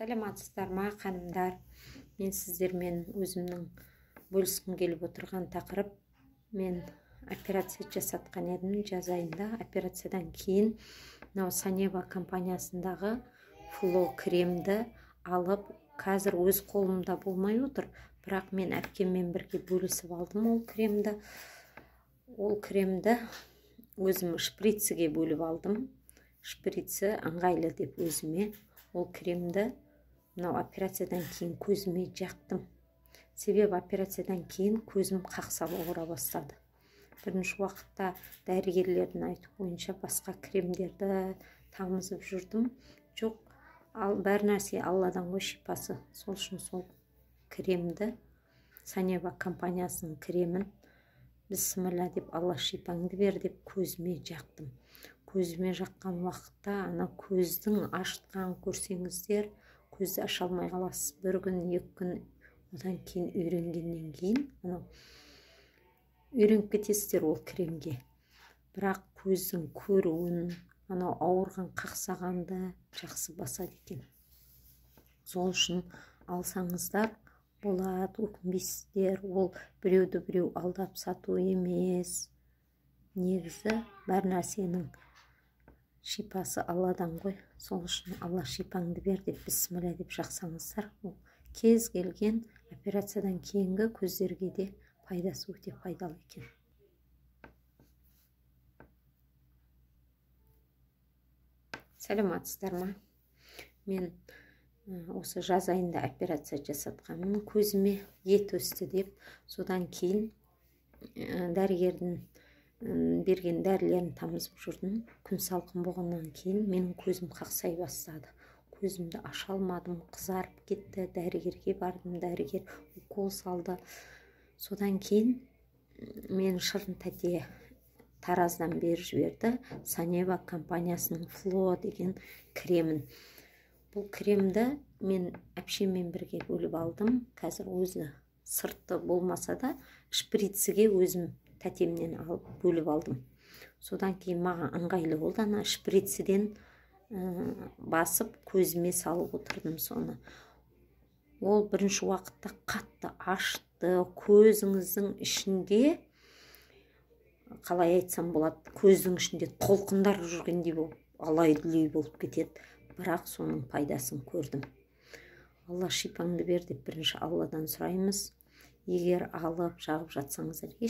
Саламатсыздар ма, ханымдар? Мен сіздермен өзімнің бөліскім келіп отырған тақырып, мен операция жасатқан едім жаз айында. Операциядан кейін мынау Санева компаниясындағы фло кремді алып, қазір өз қолымда болмай отыр, бірақ мен әпкеммен бірге бөлісіп алдым ол кремді. Ол кремді өзім шприцеге бөліп алдым. Шприцы ыңғайлы деп өзіме ол кремді мынау операциядан кейін көзіме жақтым. Себебі операциядан кейін көзім қақсап ауыра бастады. Бірінші уақытта дәрігерлердің айту бойынша басқа кремдерді тамызып жүрдім. Жоқ, бәр нәрсе Алладан ғой шипасы. Сол үшін сол кремді, Санева компаниясының кремін бісміллә деп, Алла шипаңды бер деп көзіме жақтым. Көзіме жаққан уақытта ана көздің ашытқан көрсеңіздер, көзді аша алмай қаласыз. Бір күн, екі күн, одан кейін үйренгеннен кейін үйреніп кетесіздер ол кремге. Бірақ көздің көруін, анау ауырған қақсағанды жақсы басады екен. Сол үшін алсаңыздар болады, өкінбейсіздер. Ол біреуді біреу алдап сату емес. Негізі бәр нәрсенің шипасы Алладан ғой. Сол үшін Алла шипаңды бер деп, бісміллә деп жақсаңыздар, ол кез келген операциядан кейінгі көздерге де пайдасы өте пайдалы екен. Саламатсыздар ма? Мен осы жаз айында операция жасатқанмын. Көзіме ет өсті деп, содан кейін дәрігердің берген дәрілерін тамызып жүрдім. Күн салқын болғаннан кейін менің көзім қақсай бастады. Көзімді аша алмадым, қызарып кетті. Дәрігерге бардым, дәрігер укол салды. Содан кейін мен шырын тәте Тараздан беріп жіберді. Санева компаниясының фло деген кремін. Бұл кремді мен әпшеммен бірге бөліп алдым. Қазір өзі сырты болмаса да шприцеге өзім тәтемнен алып бөліп алдым. Содан кейін маған ыңғайлы болды. Ана шприцеден басып көзіме салып отырдым соны. Ол бірінші уақытта қатты ашты. Көзіңіздің ішінде, қалай айтсам болады, көздің ішінде толқындар жүргендей болып, алай-дүлей болып кетеді. Бірақ соның пайдасын көрдім. Алла шипаңды бер деп бірінші Алладан сұраймыз. Егер алып жағып жатсаңыздар,